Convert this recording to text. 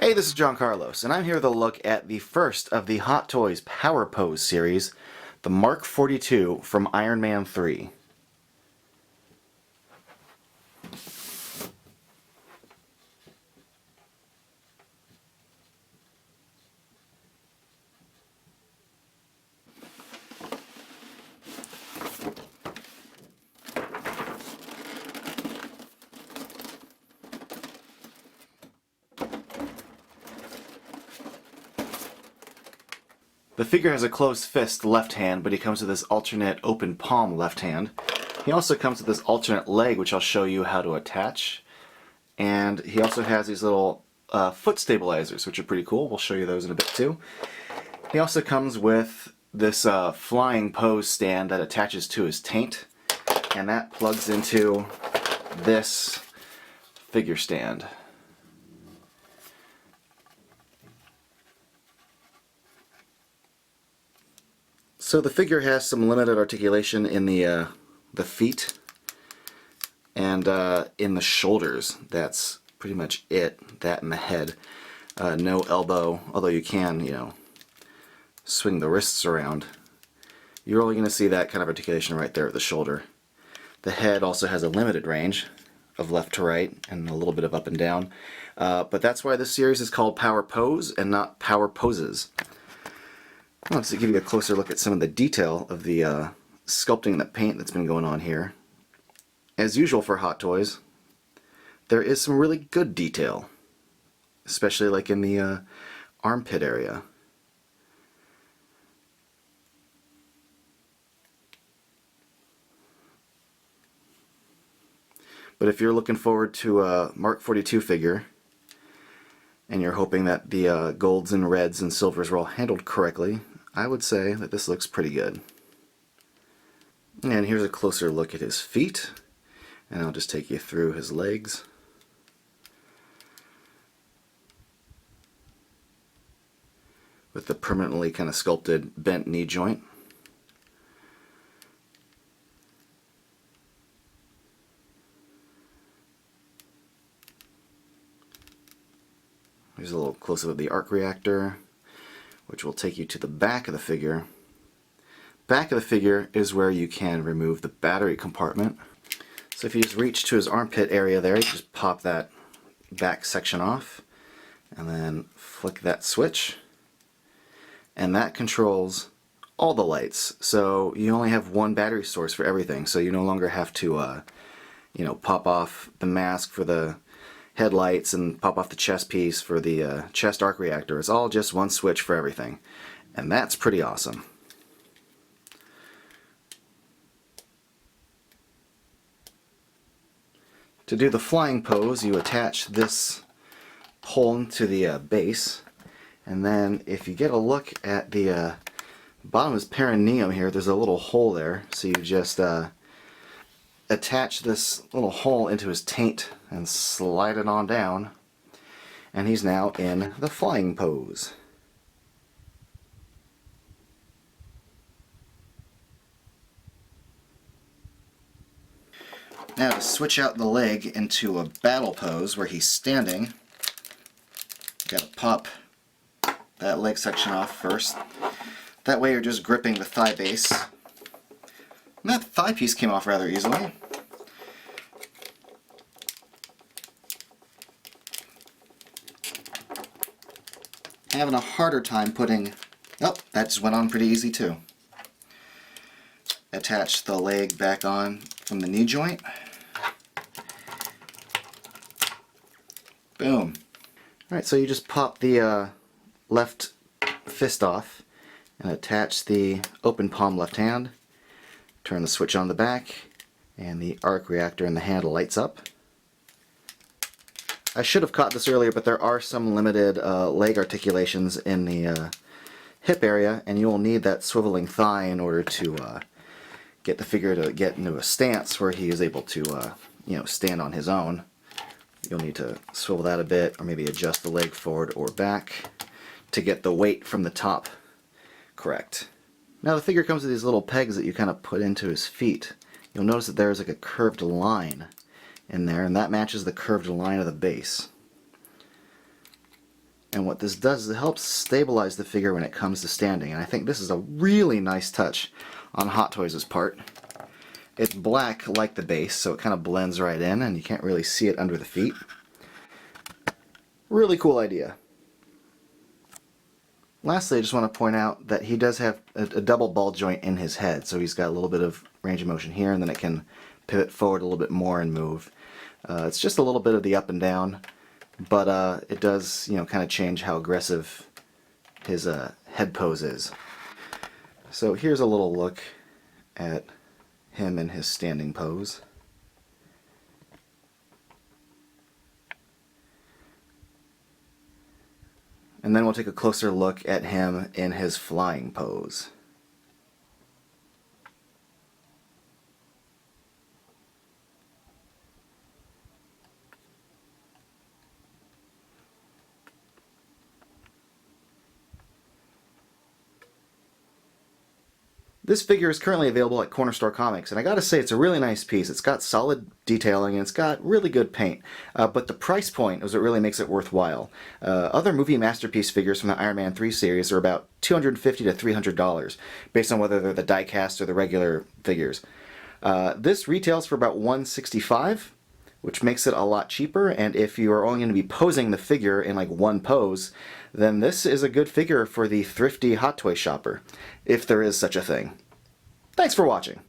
Hey, this is John Carlos, and I'm here with a look at the first of the Hot Toys Power Pose series, the Mark XLII from Iron Man 3. The figure has a closed fist left hand, but he comes with this alternate open palm left hand. He also comes with this alternate leg, which I'll show you how to attach. And he also has these little foot stabilizers, which are pretty cool. We'll show you those in a bit too. He also comes with this flying pose stand that attaches to his taint, and that plugs into this figure stand. So the figure has some limited articulation in the feet and in the shoulders. That's pretty much it. That and the head. No elbow, although you can, swing the wrists around. You're only going to see that kind of articulation right there at the shoulder. The head also has a limited range of left to right and a little bit of up and down. But that's why this series is called Power Pose and not Power Poses. Let's give you a closer look at some of the detail of the sculpting and the paint that's been going on here. As usual for Hot Toys, there is some really good detail, especially like in the armpit area. But if you're looking forward to a Mark XLII figure, and you're hoping that the golds and reds and silvers are all handled correctly, I would say that this looks pretty good. And here's a closer look at his feet, and I'll just take you through his legs. With the permanently kind of sculpted bent knee joint. Here's a little close-up of the arc reactor, which will take you to the back of the figure. Back of the figure is where you can remove the battery compartment. So if you just reach to his armpit area there, you just pop that back section off, and then flick that switch, and that controls all the lights. So you only have one battery source for everything, so you no longer have to pop off the mask for the headlights and pop off the chest piece for the chest arc reactor. It's all just one switch for everything, and that's pretty awesome. To do the flying pose, you attach this pole to the base, and then if you get a look at the bottom of his perineum here, there's a little hole there, so you just attach this little hole into his taint and slide it on down, and he's now in the flying pose. Now to switch out the leg into a battle pose where he's standing, you gotta pop that leg section off first. That way you're just gripping the thigh base. And that thigh piece came off rather easily. Having a harder time putting... Oh, that just went on pretty easy too. Attach the leg back on from the knee joint. Boom. Alright, so you just pop the left fist off and attach the open palm left hand. Turn the switch on the back, and the arc reactor in the handle lights up. I should have caught this earlier, but there are some limited leg articulations in the hip area, and you will need that swiveling thigh in order to get the figure to get into a stance where he is able to stand on his own. You'll need to swivel that a bit, or maybe adjust the leg forward or back to get the weight from the top correct. Now the figure comes with these little pegs that you kind of put into his feet. You'll notice that there's like a curved line in there, and that matches the curved line of the base. And what this does is it helps stabilize the figure when it comes to standing. And I think this is a really nice touch on Hot Toys' part. It's black like the base, so it kind of blends right in and you can't really see it under the feet. Really cool idea. Lastly, I just want to point out that he does have a double ball joint in his head, so he's got a little bit of range of motion here, and then it can pivot forward a little bit more and move. It's just a little bit of the up and down, but it does, kind of change how aggressive his head pose is. So here's a little look at him in his standing pose. And then we'll take a closer look at him in his flying pose. This figure is currently available at Corner Store Comics, and I gotta say it's a really nice piece. It's got solid detailing and it's got really good paint, but the price point is what really makes it worthwhile. Other movie masterpiece figures from the Iron Man 3 series are about $250 to $300, based on whether they're the die-cast or the regular figures. This retails for about $165, which makes it a lot cheaper, and if you are only going to be posing the figure in like one pose, then this is a good figure for the thrifty Hot Toy shopper, if there is such a thing. Thanks for watching.